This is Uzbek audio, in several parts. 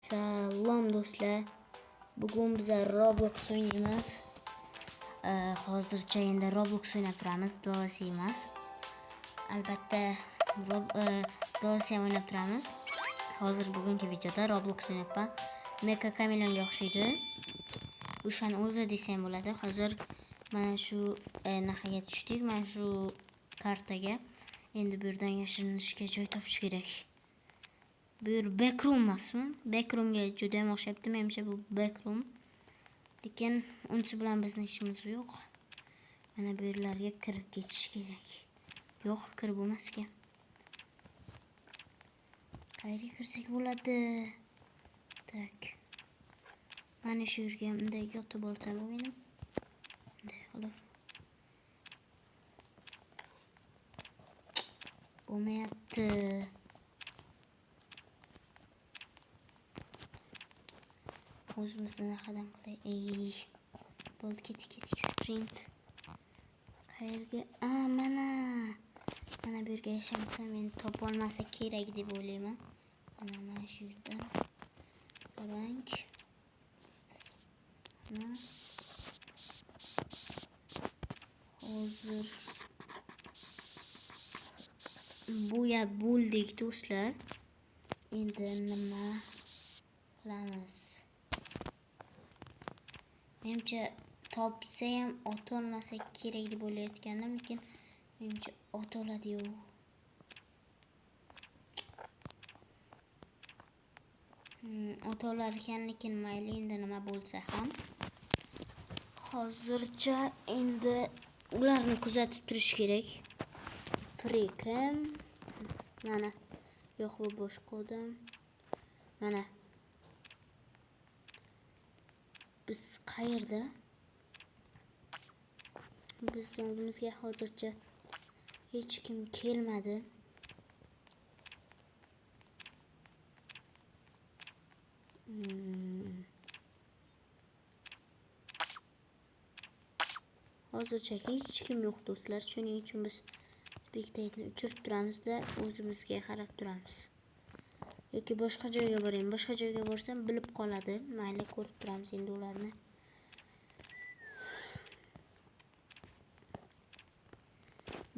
Salom do'stlar. Bugun biz Roblox o'ynaymiz. Hozircha endi Roblox o'ynab turamiz, DLC emas. Albatta DLC ham o'ynab turamiz. Hozir bugungi videoda Roblox o'ynayapman. Mecha Chameleonga o'xshaydi. O'shani o'zi desam bo'ladi. Hozir mana shu nahaga tushdik, mana shu kartaga. Endi bu yerdan yashirinishga joy topish kerak. Bu yer backroom emasmi? Backroomga juda ham o'xshabdi. Menimcha bu backroom. Lekin unisi bilan bizning ishimiz yo'q. Mana bu yerlarga kirib ketish kerak. Yo'q, kirib bo'lmas ekan. Qayerga kirsak bo'ladi? Tak. Mana shu yerga bunday yotib olsam bo'lmaydi. Bunday qilib. Bo'lmayapti. O'zimizdan qadam qilay. Bo'ldi, ketik sprint. Qayerga? Mana bu yerga yashamsam men topolmasa kerak deb o'ylayman. Mana shu yerdan. Bank. Hozir buya bo'ldik do'stlar. Endi nima qilamiz? Menimcha topsa ham otolmasa kerak deb o'ylayotgandim, lekin menimcha otoladi-yu. Otolar ekan, lekin mayli, endi nima bo'lsa ham. Hozircha endi ularni kuzatib turish kerak. Freakim. Mana yo'q, bu boshqa odam. Mana biz qayerda? Biz oldimizga hozircha hech kim kelmadi. Hozircha hech kim yo'q do'stlar. Shuning uchun biz spectatorni o'chirib turamizda, o'zimizga qarab turamiz. Yoki boshqa joyga boraymi? Boshqa joyga borsam bilib qoladi. Mayli, ko'rib turamiz endi ularni.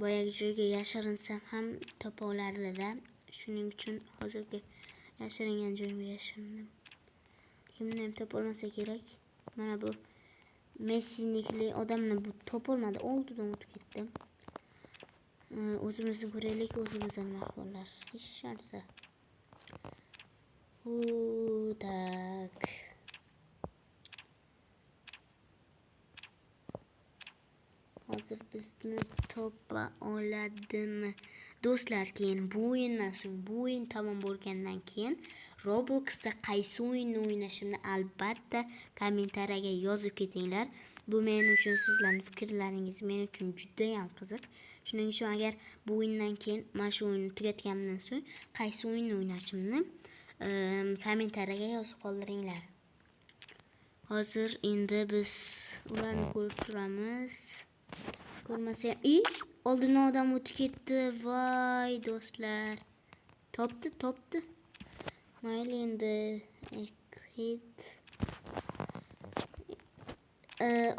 Boyagi joyga yashirinsam ham topa olardi-da. Shuning uchun hozirgi yashiringan joyimga yashirindim. Kimni ham topolmasa kerak. Mana bu Messinikli odamni bu topolmadi, oldidan o'tib ketdi. O'zimizni ko'raylik, o'zimizdan mahvollar. Hech narsa. Tak. Hozir bizni topa oladimi? Do'stlar, keyin bu o'yindan so'ng, bu o'yin tamom bo'lgandan keyin Robloxda qaysi o'yinni o'ynashimni albatta kommentariyaga yozib ketinglar. Bu men uchun, sizlarning fikrlaringiz men uchun juda ham qiziq. Shuning uchun agar bu o'yindan keyin mana shu o'yinni tugatganimdan so'ng qaysi o'yinni o'ynashimni kommentariyaga yozib qoldiringlar. Hozir endi biz ularni ko'rib turamiz. Ko'rmasa ham, oldindan odam o'tib ketdi. Voy do'stlar. Topdi. Mayli, endi exit.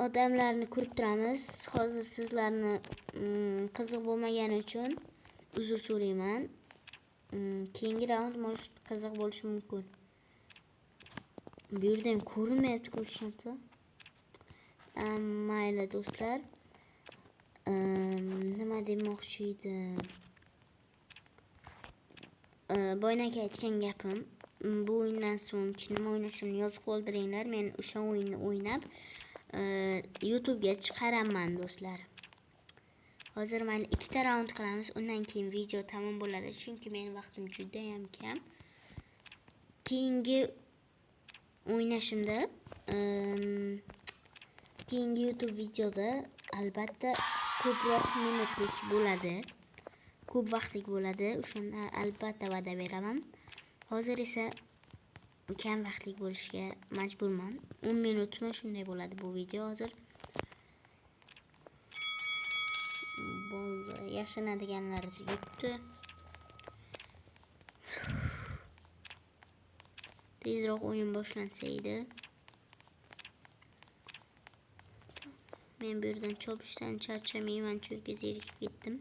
Odamlarni ko'rib turamiz. Hozir sizlarni qiziq bo'lmagani uchun uzr so'rayman. Keyingi raund mo'sh qiziq bo'lishi mumkin. Bu yerda ham ko'rinmayapti, ko'rishyapti. Mayli do'stlar. Nima demoqchi edim? Boyagi aytgan gapim, bu o'yindan so'ng nima o'ynashimni yozib qoldiringlar. Men o'sha o'yinni o'ynab YouTube'ga chiqaraman do'stlar. Hozir mana 2 ta raund qilamiz, undan keyin video tamom bo'ladi, chunki mening vaqtim juda ham kam. Keyingi o'ynashimda keyingi YouTube videoda albatta ko'proq minutlik bo'ladi. Ko'p vaqtlik bo'ladi. O'shanda albatta va'da beraman. Hozir esa kam vaqtlik bo'lishga majburman. 10 minutmi shunday bo'ladi bu video hozir. Bo'ldi. Yashinadiganlar yutdi. Tezroq o'yin boshlansaydi. Men bu yerdan chopishdan charchamayman, chunki zerikib ketdim.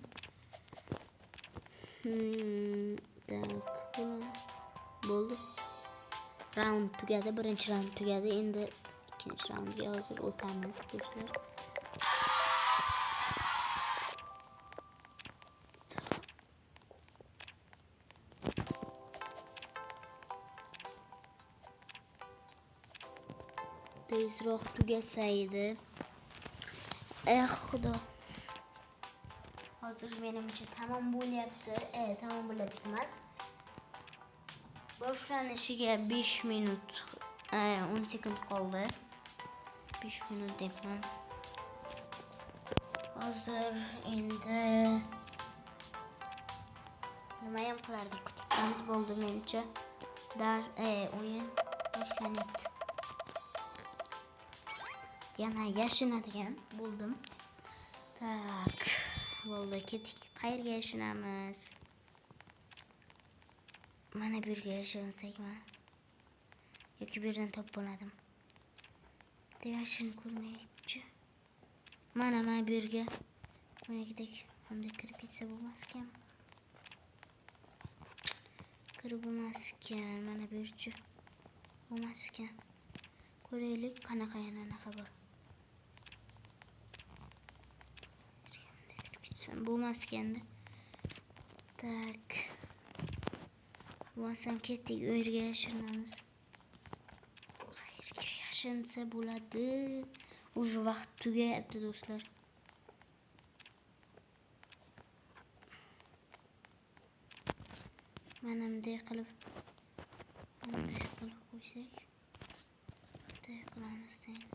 Tak, bo'ldi. Raund tugadi, birinchi raund tugadi. Endi ikkinchi raundga hozir o'tamiz, do'stlar. Tezroq tugasaydi. Xudo. Hozir menimcha tamom bo'lyapti. Tamom bo'lyapti emas. Boshlanishiga 5 minut 10 sekund qoldi. 5 minut deyman. Hozir endi nima ham qilardik? Kutibamiz bo'ldi menimcha. O'yin boshlanyapti. Yana yashinadigan bo'ldim. Tak, bo'ldi, ketdik. Qayerga yashinamiz? Mana bu yerga yashinsakmi? Yoki bu yerdan top bo'ladim. Yashin ko'rmaychi. Mana bu yerga o'ynagidek. Hamda kirib ketsa bo'lmas ekan. Kirib bo'lmas ekan. Mana bu yercha bo'lmas ekan. Ko'raylik qanaqa yana xabar. Bo'lmas ekanda. Tak. Bo'lsam ketdik, u yerga yashinamiz. Qayerga yashinsa bo'ladi? Уже vaqt tugayapti, do'stlar. Mana bunday qilib qo'ysak. Bunday qilamiz endi.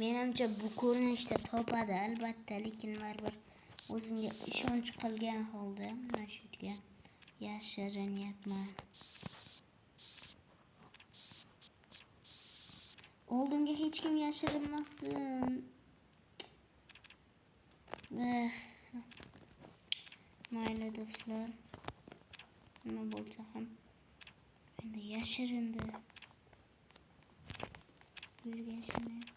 Menimcha bu ko'rinishda topadi albatta, lekin baribir o'zimga ishonch qilgan holda mana shu yerga yashirinyapman. Oldimga hech kim yashirinmasin. Mayli do'stlar. Nima bo'lsa ham endi yashirindi. Bu yerga yashirinadi.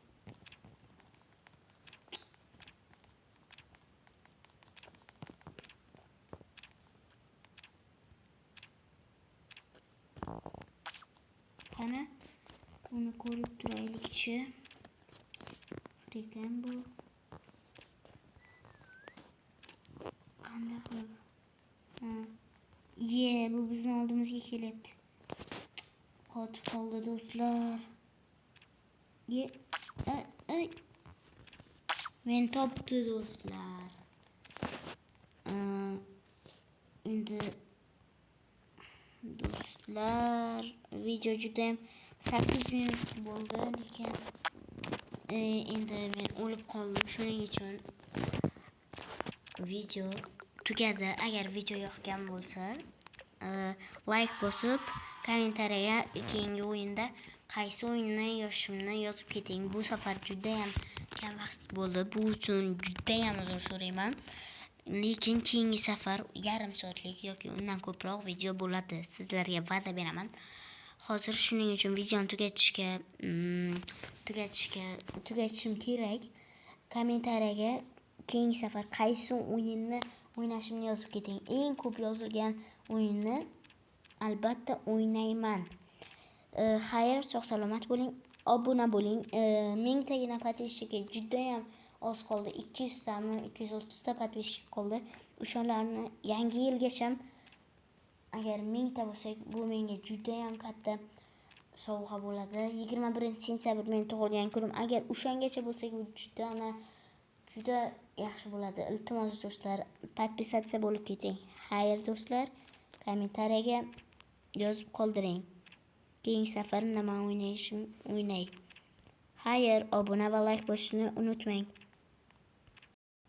Qani uni ko'rib turaylikchi. Ekan bu. Qanday qilib? Bu bizning oldimizga kelyapti. Qotib qoldi do'stlar. Men topdi do'stlar. Endi do'stlar, video juda ham 8 minut bo'ldi, lekin endi men o'lib qoldim. Shuning uchun video tugadi. Agar video yoqgan bo'lsa, like bosib, kommentariyaga keyingi o'yinda qaysi o'yinni yoshimni yozib keting. Bu safar juda ham kam vaqt bo'ldi. Bu uchun juda ham uzr so'rayman. Lekin keyingi safar yarim soatlik yoki undan ko'proq video bo'ladi. Sizlarga va'da beraman. Hozir shuning uchun videoni tugatishim kerak. Kommentariyaga keyingi safar qaysi o'yinni o'ynashimni yozib keting. Eng ko'p yozilgan o'yinni albatta o'ynayman. Xayr, sog' salomat bo'ling, obuna bo'ling. Mingtagina подписчикka juda ham oz qoldi. 200 tami, 230 ta подписчик qoldi. O'shalarni yangi yilgacha agar 1000 ta bo'lsak, bu menga juda ham katta sovg'a bo'ladi. 21-sentyabr men tug'ilgan kunim. Agar o'shangacha bo'lsak, bu juda yaxshi bo'ladi. Iltimos do'stlar, podpisatsiya bo'lib keting. Xayr do'stlar, kommentariyaga yozib qoldiring. Keyingi safar nima o'ynashim o'ynay. Xayr, obuna va like bosishni unutmang.